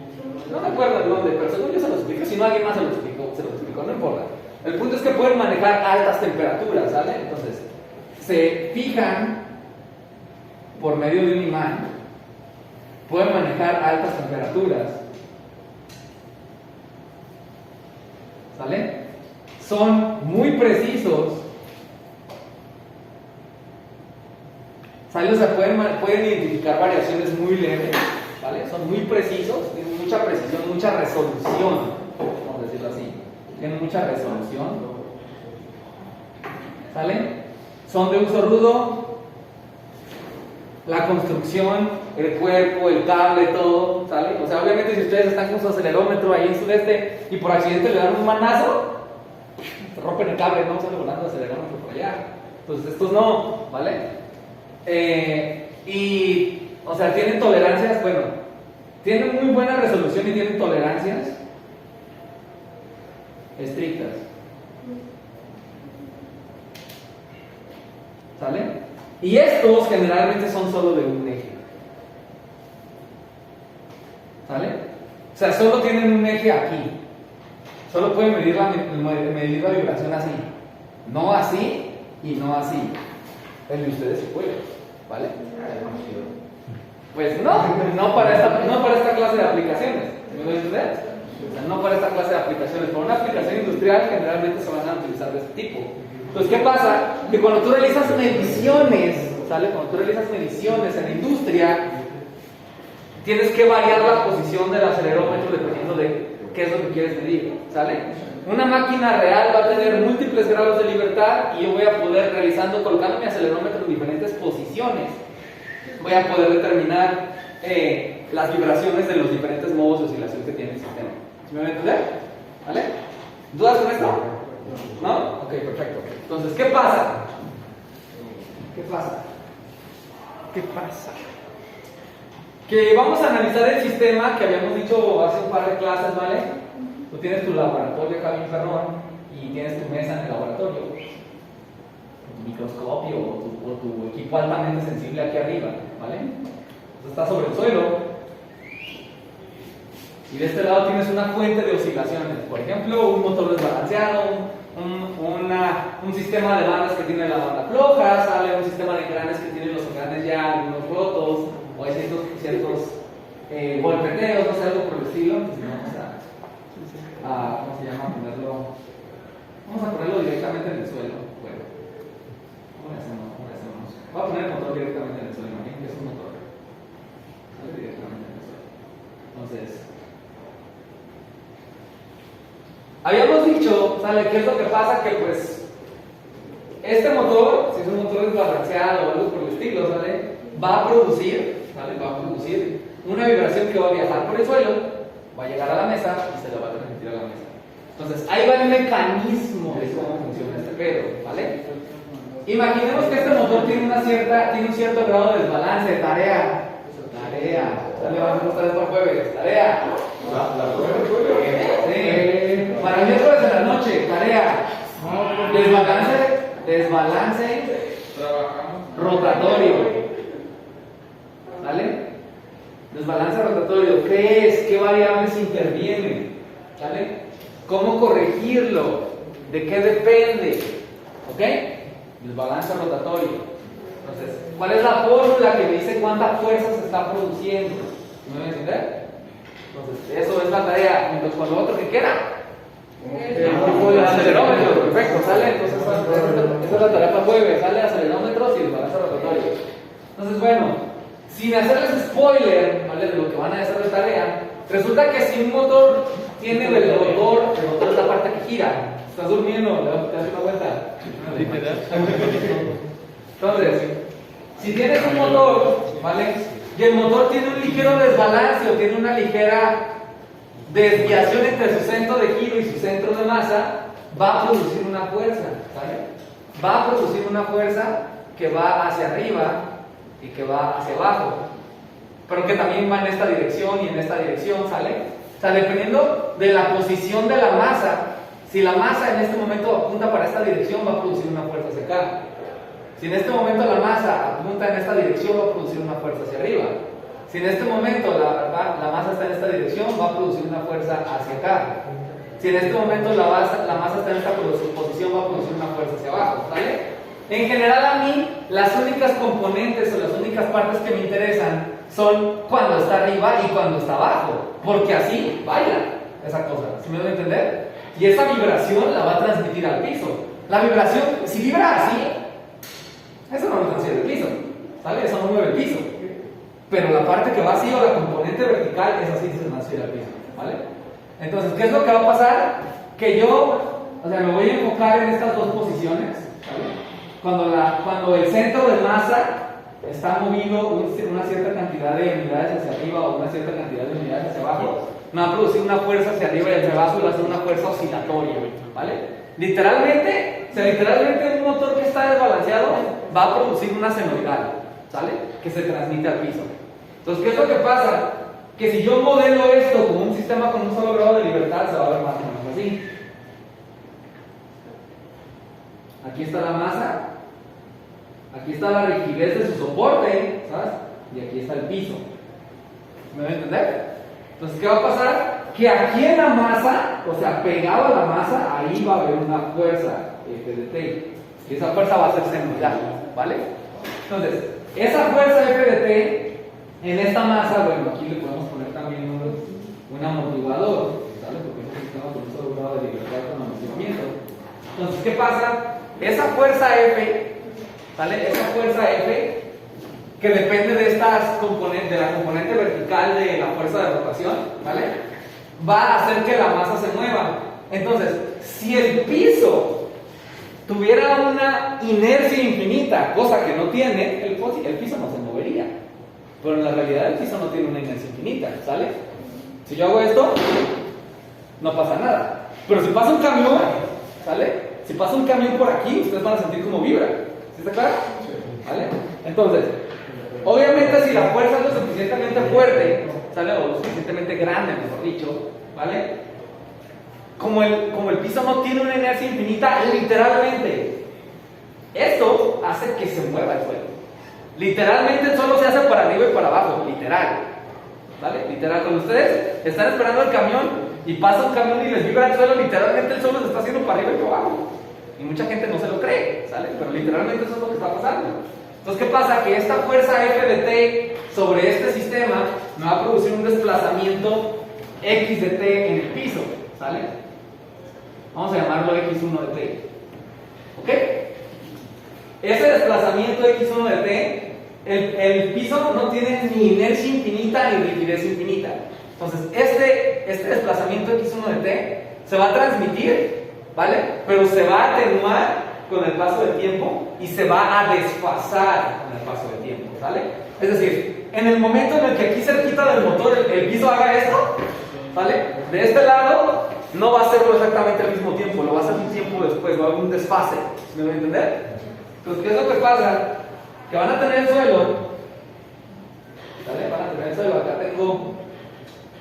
No me acuerdo en dónde, pero según yo se lo expliqué, si no alguien más se lo explicó, no importa. El punto es que pueden manejar altas temperaturas, ¿sale? Entonces, se fijan por medio de un imán, pueden manejar altas temperaturas, ¿sale? Son muy precisos, ¿sale? O sea, pueden identificar variaciones muy leves, ¿vale? Son muy precisos, tienen mucha precisión, mucha resolución, vamos a decirlo así, tienen mucha resolución, ¿sale? Son de uso rudo, la construcción, el cuerpo, el cable, todo, ¿sale? O sea, obviamente si ustedes están con su acelerómetro ahí en Sudeste y por accidente le dan un manazo, se rompen el cable, no sale volando el acelerómetro por allá. Entonces estos no, ¿vale? O sea, tienen tolerancias, bueno, tienen muy buena resolución y tienen tolerancias estrictas, ¿sale? Y estos generalmente son solo de un eje, ¿sale? O sea, solo tienen un eje aquí, solo pueden medir la vibración así, no así y no así. El de ustedes se puede, ¿vale? Pues no para esta clase de aplicaciones, ¿me voy a entender? O sea, no para esta clase de aplicaciones, para una aplicación industrial generalmente se van a utilizar de este tipo. Entonces, ¿qué pasa? Que cuando tú realizas mediciones, ¿sale? Cuando tú realizas mediciones en industria, tienes que variar la posición del acelerómetro dependiendo de qué es lo que quieres medir, ¿sale? Una máquina real va a tener múltiples grados de libertad y yo voy a poder, colocando mi acelerómetro en diferentes posiciones, voy a poder determinar las vibraciones de los diferentes modos de oscilación que tiene el sistema. ¿Sí me van a entender? ¿Vale? ¿Dudas con esto? ¿No? Ok, perfecto. Entonces, ¿qué pasa? ¿Qué pasa? ¿Qué pasa? Que vamos a analizar el sistema que habíamos dicho hace un par de clases, ¿vale? Tú tienes tu laboratorio acá bien perrón y tienes tu mesa en el laboratorio, tu microscopio o tu equipo altamente sensible aquí arriba, ¿vale? Entonces está sobre el suelo y de este lado tienes una fuente de oscilaciones, por ejemplo, un motor desbalanceado, un sistema de bandas que tiene la banda floja, sale un sistema de engranes que tiene los engranes ya algunos rotos, o hay ciertos golpeteos, no sé, algo por el estilo. Entonces vamos ¿cómo se llama? Vamos a ponerlo directamente en el suelo. Bueno, ¿cómo le hacemos? Voy a poner el motor directamente en el suelo, imagínate que es un motor. Sale directamente en el suelo. Entonces, habíamos dicho, ¿sale? ¿Qué es lo que pasa? Que pues este motor, si es un motor desbalanceado o algo por el estilo, ¿sale? Va a producir una vibración que va a viajar por el suelo, va a llegar a la mesa y se la va a transmitir a la mesa. Entonces, ahí va el mecanismo de cómo funciona este pedo, ¿vale? Imaginemos que este motor tiene un cierto grado de desbalance, tarea. Dale, vamos a mostrar esto jueves, tarea. Sí, para el miércoles de la noche, tarea. Desbalance rotatorio. ¿Vale? Desbalance rotatorio. ¿Qué es? ¿Qué variables intervienen? ¿Vale? ¿Cómo corregirlo? ¿De qué depende? ¿Ok? Desbalance rotatorio. Entonces, ¿cuál es la fórmula que me dice cuánta fuerza se está produciendo? ¿Me van a entender? Entonces, eso es la tarea, junto con lo otro que queda. El acelerómetro, perfecto, sale. Entonces, esa es la tarea para jueves, sale acelerómetros y desbalance rotatorio. Entonces, bueno. Sin hacerles spoiler, ¿vale? De lo que van a hacer de tarea, resulta que si un motor tiene el rotor es la parte que gira. Estás durmiendo, te das una vuelta. Entonces, si tienes un motor, ¿vale? Y el motor tiene un ligero desbalance o tiene una ligera desviación entre su centro de giro y su centro de masa, va a producir una fuerza, ¿vale? Va a producir una fuerza que va hacia arriba y que va hacia abajo, pero que también va en esta dirección y en esta dirección, ¿sale? O sea, dependiendo de la posición de la masa, si la masa en este momento apunta para esta dirección, va a producir una fuerza hacia acá. Si en este momento la masa apunta en esta dirección, va a producir una fuerza hacia arriba. Si en este momento la masa está en esta dirección, va a producir una fuerza hacia acá. Si en este momento la masa está en esta posición, va a producir una fuerza hacia abajo, ¿vale? En general a mí, las únicas componentes o las únicas partes que me interesan son cuando está arriba y cuando está abajo, porque así baila esa cosa, ¿sí me doy a entender? Y esa vibración la va a transmitir al piso. La vibración, si vibra así, eso no lo transfiere el piso, ¿sale? Eso no mueve el piso. Pero la parte que va así o la componente vertical, esa sí se transfiere al piso, ¿vale? Entonces, ¿qué es lo que va a pasar? Que yo, me voy a enfocar en estas dos posiciones, ¿vale? Cuando el centro de masa está movido una cierta cantidad de unidades hacia arriba o una cierta cantidad de unidades hacia abajo, me va a producir una fuerza hacia arriba y hacia abajo y va a ser una fuerza oscilatoria, ¿vale? Literalmente un motor que está desbalanceado va a producir una senoidal, ¿sale? Que se transmite al piso. Entonces, ¿qué es lo que pasa? Que si yo modelo esto como un sistema con un solo grado de libertad, se va a ver más o menos así. Aquí está la masa, aquí está la rigidez de su soporte, ¿sabes? Y aquí está el piso. ¿Me van a entender? Entonces, ¿qué va a pasar? Que aquí en la masa, o sea, pegado a la masa, ahí va a haber una fuerza F de T. Y esa fuerza va a ser senoidal, ¿vale? Entonces, esa fuerza F de T, en esta masa, bueno, aquí le podemos poner también un amortiguador, ¿sale? Porque es un sistema con un solo grado de libertad con amortiguamiento. Entonces, ¿qué pasa? Esa fuerza F, ¿vale? Esa fuerza F, que depende de la componente vertical de la fuerza de rotación, ¿vale? Va a hacer que la masa se mueva. Entonces, si el piso tuviera una inercia infinita, cosa que no tiene, el piso no se movería. Pero en la realidad el piso no tiene una inercia infinita, ¿sale? Si yo hago esto, no pasa nada. Pero si pasa un camión, ¿sale? Si pasa un camión por aquí, ustedes van a sentir como vibra. ¿Sí está claro? ¿Vale? Entonces, obviamente si la fuerza es lo suficientemente fuerte, ¿sale? O lo suficientemente grande, mejor dicho, ¿vale? Como el piso no tiene una inercia infinita, literalmente, esto hace que se mueva el suelo. Literalmente el suelo se hace para arriba y para abajo, literal. ¿Vale? Literal, cuando ustedes están esperando el camión y pasa un camión y les vibra el suelo, literalmente el suelo se está haciendo para arriba y para abajo. Y mucha gente no se lo cree, ¿sale? Pero literalmente eso es lo que está pasando. Entonces, ¿qué pasa? Que esta fuerza F de T sobre este sistema me va a producir un desplazamiento X de T en el piso, ¿sale? Vamos a llamarlo X1 de T. ¿Ok? Ese desplazamiento X1 de T, el piso no tiene ni inercia infinita ni rigidez infinita. Entonces, este desplazamiento X1 de T se va a transmitir, ¿vale? Pero se va a atenuar con el paso del tiempo y se va a desfasar con el paso del tiempo, ¿vale? Es decir, en el momento en el que aquí cerquita del motor el piso haga esto, ¿vale? De este lado no va a hacerlo exactamente al mismo tiempo, lo va a hacer un tiempo después, va a haber un desfase, ¿me voy a entender? Entonces, ¿qué es lo que pasa? Que van a tener el suelo, ¿vale? Van a tener el suelo, acá tengo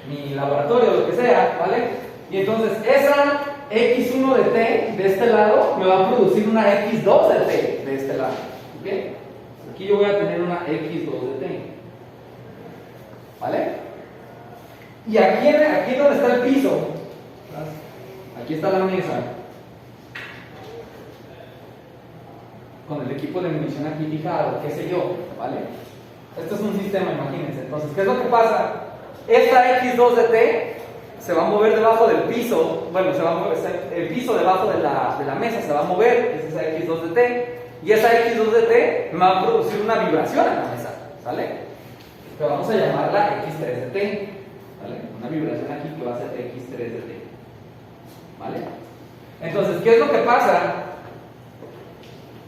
mi laboratorio, lo que sea, ¿vale? Y entonces esa X1 de T de este lado me va a producir una X2 de T de este lado, ¿ok? Aquí yo voy a tener una X2 de T, ¿vale? Y aquí donde está el piso, aquí está la mesa, con el equipo de munición aquí fijado, qué sé yo, ¿vale? Esto es un sistema, imagínense. Entonces, ¿qué es lo que pasa? Esta X2 de T se va a mover debajo del piso, bueno, se va a mover, el piso debajo de la mesa se va a mover, es esa X2 de T, y esa X2 de T me va a producir una vibración en la mesa, ¿vale? Que vamos a llamarla X3 de T, ¿vale? Una vibración aquí que va a ser X3 de T, ¿vale? Entonces, ¿qué es lo que pasa?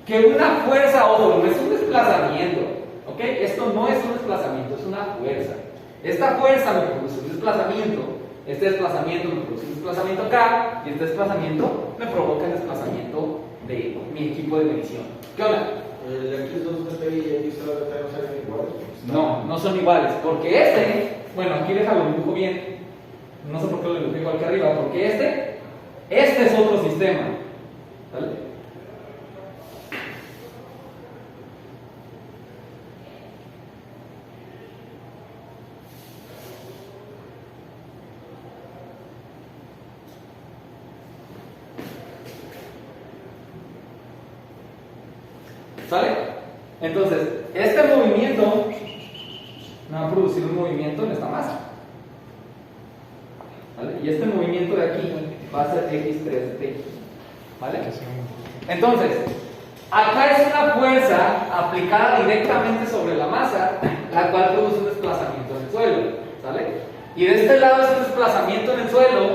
Que una fuerza, ojo, no es un desplazamiento, ¿ok? Esto no es un desplazamiento, es una fuerza. Esta fuerza me produce un desplazamiento, este desplazamiento me produce un desplazamiento acá, y este desplazamiento me provoca el desplazamiento de mi equipo de medición. ¿Qué onda? ¿El X2 de T y el X3 de T no son iguales? No, no son iguales, porque bueno, aquí déjalo dibujo bien, no sé por qué lo dibujo igual que arriba, porque este es otro sistema, ¿vale? ¿Sale? Entonces, este movimiento me va a producir un movimiento en esta masa, ¿vale? Y este movimiento de aquí va a ser X3 de T, ¿vale? Entonces, acá es una fuerza aplicada directamente sobre la masa, la cual produce un desplazamiento en el suelo, ¿sale? Y de este lado ese desplazamiento en el suelo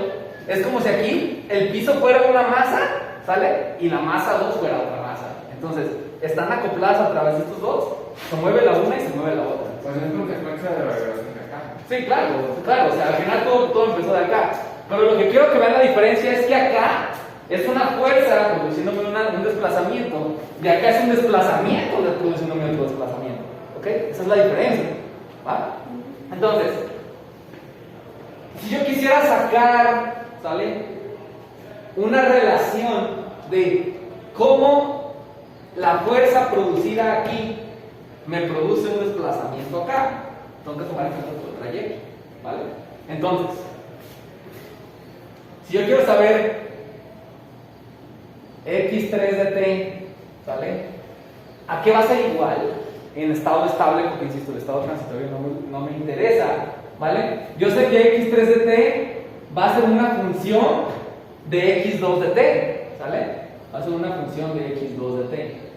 es como si aquí el piso fuera una masa, ¿sale? Y la masa 2 fuera otra masa. Entonces, están acopladas a través de estos dos, se mueve la una y se mueve la otra. Pues es consecuencia de la vibración de acá. Sí, claro, o sea, al final todo empezó de acá. Pero lo que quiero que vean la diferencia es que acá es una fuerza produciéndome un desplazamiento, y acá es un desplazamiento produciéndome otro desplazamiento. ¿Ok? Esa es la diferencia. ¿Va? Entonces, si yo quisiera sacar, ¿sale? Una relación de cómo la fuerza producida aquí me produce un desplazamiento acá, tengo que tomar en cuenta otro trayecto, ¿vale? Entonces, si yo quiero saber X3 de T, ¿sale? ¿A qué va a ser igual en estado estable? Porque insisto, el estado transitorio no me interesa, ¿vale? Yo sé que X3 de T va a ser una función de X2 de T, ¿sale? Va a ser una función de X2 de T.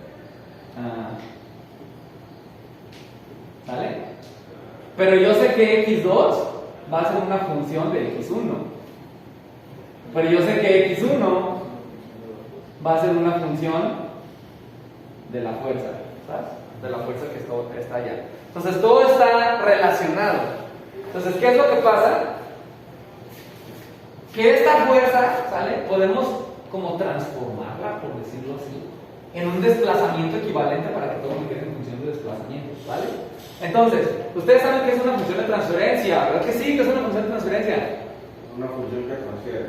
¿Sale? Pero yo sé que X2 va a ser una función de X1. Pero yo sé que X1 va a ser una función de la fuerza, ¿sabes? de la fuerza que está allá. Entonces todo está relacionado. Entonces, ¿qué es lo que pasa? Que esta fuerza, ¿sale? Podemos como transformarla, por decirlo así, en un desplazamiento equivalente para que todo me quede en función de desplazamiento, ¿vale? Entonces, ustedes saben que es una función de transferencia, ¿verdad que sí? ¿Qué es una función de transferencia? Una función que transfiere.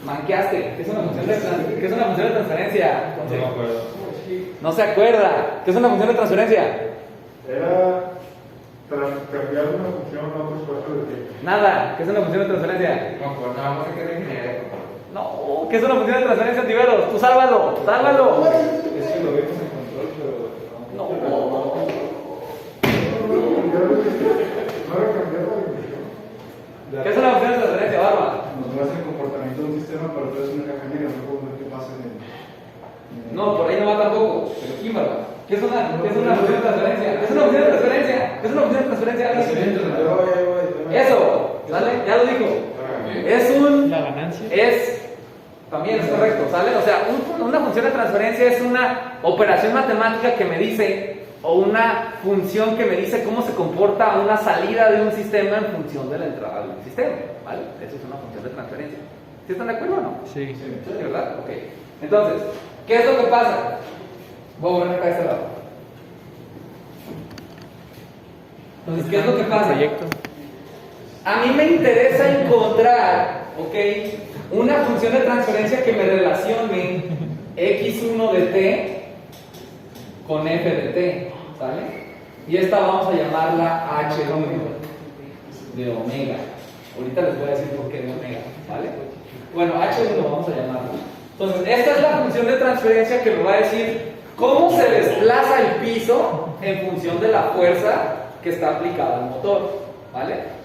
Manqueaste, ¿qué es una función ¿qué es una función de transferencia? No me acuerdo. No se acuerda. ¿Qué es una función de transferencia? Era cambiar una función a otro espacio de tiempo. Nada. ¿Qué es una función de transferencia? No, pues nada más que de ingeniería. No. ¿Qué es una función de transferencia, Tiberos? Tú sálvalo, sálvalo. Es que lo vimos en control, pero. No. No era cambiar la dimensión. ¿Qué es una función de transferencia, Barba? Nos muestra el comportamiento de un sistema, pero todo es una caja negra, no podemos ver qué pasa en el. No, por ahí no va tampoco. Pero aquí, Barba. ¿Qué es una función de transferencia? ¿Qué es una función de transferencia? ¿Qué es una función de transferencia? Eso, ¿sale? Ya lo dijo. Es un... La ganancia. También es correcto, ¿sale? O sea, una función de transferencia es una operación matemática que me dice, o una función que me dice cómo se comporta una salida de un sistema en función de la entrada de un sistema, ¿vale? Eso es una función de transferencia. ¿Sí están de acuerdo o no? Sí. Sí, ¿verdad? Ok. Entonces, ¿qué es lo que pasa? Voy a borrar acá este lado. Entonces, ¿qué es lo que pasa? A mí me interesa encontrar, ¿ok? Una función de transferencia que me relacione x1 de t con f de t, ¿sale? Y esta vamos a llamarla h1 de omega. Ahorita les voy a decir por qué de omega, ¿vale? Bueno, h1 vamos a llamarla. Entonces, esta es la función de transferencia que me va a decir cómo se desplaza el piso en función de la fuerza que está aplicada al motor, ¿vale?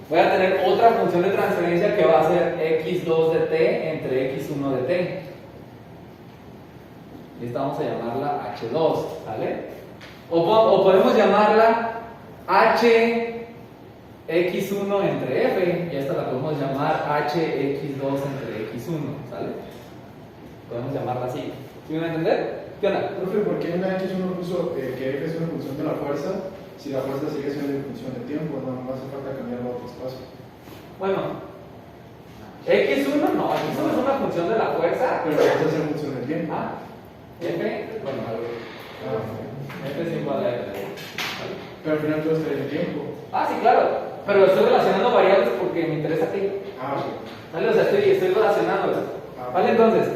Voy a tener otra función de transferencia que va a ser x2 de t entre x1 de t. Y esta vamos a llamarla h2, ¿vale? O podemos llamarla h x1 entre f, y esta la podemos llamar h x2 entre x1, ¿sale? Podemos llamarla así. ¿Sí me van a entender? ¿Qué onda? Profe, ¿por qué en la X1 puso que F es una función de la fuerza si la fuerza sigue siendo en función de tiempo? No hace falta cambiarlo a otro espacio. Bueno, x1 no, x1 es una función de la fuerza. Pero la fuerza es en función del tiempo. F, bueno, F es igual a F. Pero al final todo está en el tiempo. Sí, claro, pero estoy relacionando variables porque me interesa a ti. Ok. ¿Vale? O sea, estoy relacionando. ¿Vale? Entonces,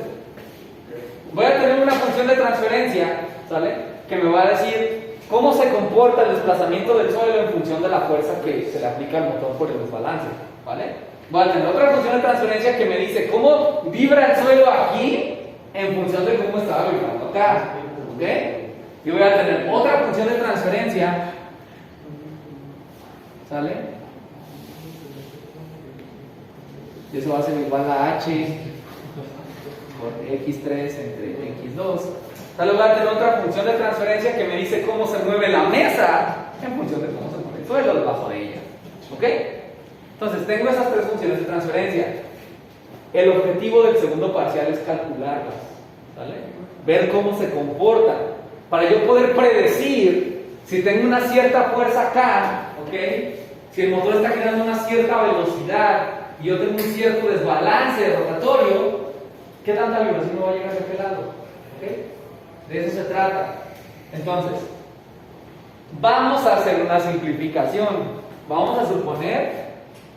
voy a tener una función de transferencia, ¿sale? Que me va a decir cómo se comporta el desplazamiento del suelo en función de la fuerza que se le aplica al motor por el desbalance, ¿vale? Voy a tener otra función de transferencia que me dice cómo vibra el suelo aquí en función de cómo estaba vibrando acá, ¿ok? Y voy a tener otra función de transferencia, ¿sale? Y eso va a ser igual a h por x3 entre x2. Tal voy a tener otra función de transferencia que me dice cómo se mueve la mesa en función de cómo se mueve el suelo debajo de ella. ¿Ok? Entonces tengo esas tres funciones de transferencia. El objetivo del segundo parcial es calcularlas, ¿vale? Ver cómo se comportan para yo poder predecir si tengo una cierta fuerza acá, ¿ok? Si el motor está generando una cierta velocidad y yo tengo un cierto desbalance rotatorio, ¿qué tanta vibración me va a llegar de aquel lado? ¿Ok? De eso se trata. Entonces, vamos a hacer una simplificación. Vamos a suponer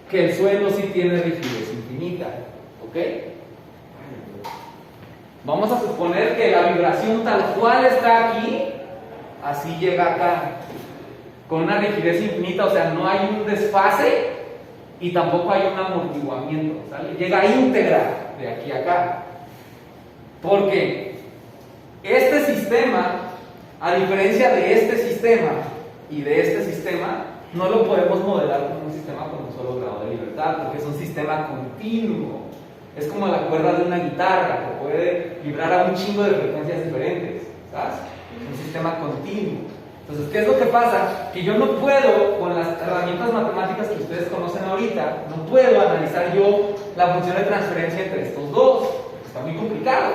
que el suelo sí tiene rigidez infinita. ¿Ok? Vamos a suponer que la vibración tal cual está aquí, así llega acá, con una rigidez infinita, o sea, no hay un desfase y tampoco hay un amortiguamiento, ¿sale? Llega íntegra de aquí a acá. Porque este sistema, a diferencia de este sistema y de este sistema, no lo podemos modelar como un sistema con un solo grado de libertad, porque es un sistema continuo. Es como la cuerda de una guitarra, que puede vibrar a un chingo de frecuencias diferentes, ¿sabes? Es un sistema continuo. Entonces, ¿qué es lo que pasa? Que yo no puedo, con las herramientas matemáticas que ustedes conocen ahorita, no puedo analizar yo la función de transferencia entre estos dos. Está muy complicado.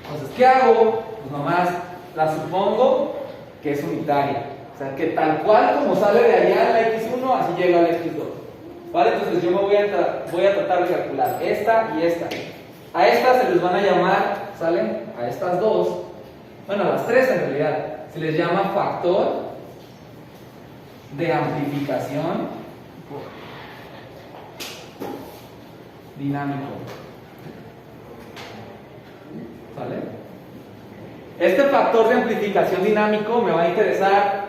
Entonces, ¿qué hago? Pues nomás la supongo que es unitaria. O sea, que tal cual como sale de allá la x1, así llega al x2. ¿Vale? Entonces yo me voy a tratar de calcular esta y esta. A estas se les van a llamar, ¿sale? A estas dos, bueno, a las tres en realidad, se les llama factor de amplificación dinámico. ¿Vale? Este factor de amplificación dinámico me va a interesar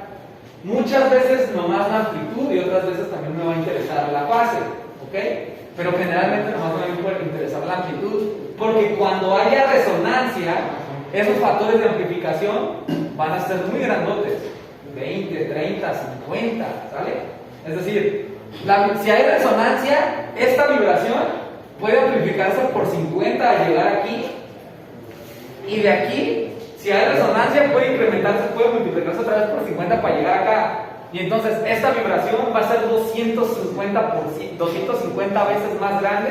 muchas veces nomás la amplitud y otras veces también me va a interesar la fase, ¿ok? Pero generalmente nomás me va a interesar la amplitud, porque cuando haya resonancia, esos factores de amplificación van a ser muy grandotes, 20, 30, 50, ¿sale? Es decir, si hay resonancia, esta vibración puede amplificarse por 50 a llegar aquí, y de aquí, si hay resonancia, puede incrementarse, puede multiplicarse otra vez por 50 para llegar acá. Y entonces esta vibración va a ser 250 veces más grande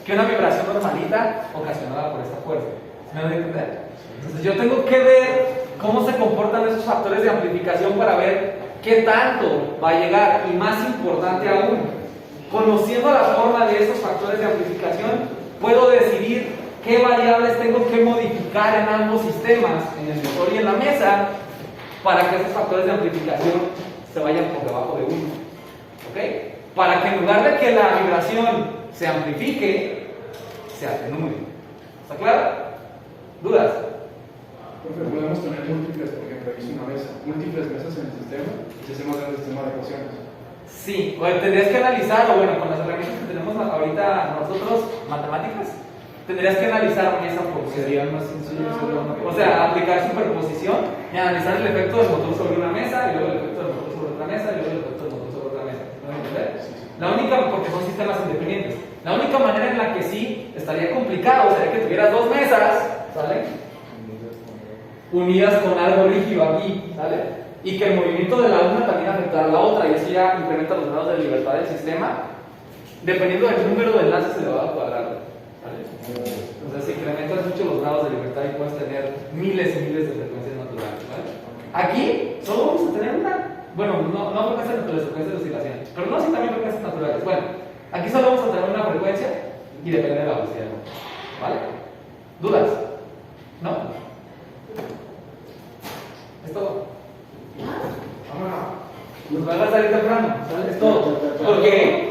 que una vibración normalita ocasionada por esta fuerza. ¿Me voy a entender? Entonces yo tengo que ver cómo se comportan esos factores de amplificación para ver qué tanto va a llegar. Y más importante aún, conociendo la forma de esos factores de amplificación, puedo decidir qué variables tengo que modificar en ambos sistemas, en el motor y en la mesa, para que esos factores de amplificación se vayan por debajo de 1. ¿Ok? Para que en lugar de que la vibración se amplifique, se atenúe. ¿Está claro? ¿Dudas? Porque podemos tener múltiples, por ejemplo, aquí es una mesa, múltiples mesas en el sistema, y hacemos el sistema de ecuaciones. Sí, bueno, tendrías que analizar, o bueno, con las herramientas que tenemos ahorita nosotros, matemáticas, tendrías que analizar mesa por mesa. Sería más sencillo hacerlo una O sea, aplicar superposición y analizar el efecto del motor sobre una mesa, y luego el efecto del motor sobre otra mesa, y luego el efecto del motor sobre otra mesa. ¿Me van a entender? La única, porque son sistemas independientes, la única manera en la que sí estaría complicado sería que tuvieras dos mesas, ¿sale? Unidas con algo rígido aquí, ¿sale? Y que el movimiento de la una también afectara a la otra, y eso ya incrementa los grados de libertad del sistema, dependiendo del número de enlaces elevado al cuadrado, ¿vale? Entonces, si incrementas mucho los grados de libertad y puedes tener miles y miles de frecuencias naturales, ¿vale? Aquí solo vamos a tener una, bueno, no frecuencias naturales, frecuencias de oscilación, pero no, sí también frecuencias naturales. Bueno, aquí solo vamos a tener una frecuencia y depende de la velocidad, ¿vale? ¿Dudas? ¿No? Es todo. Nos van a salir temprano, ¿sabes? Es todo. Porque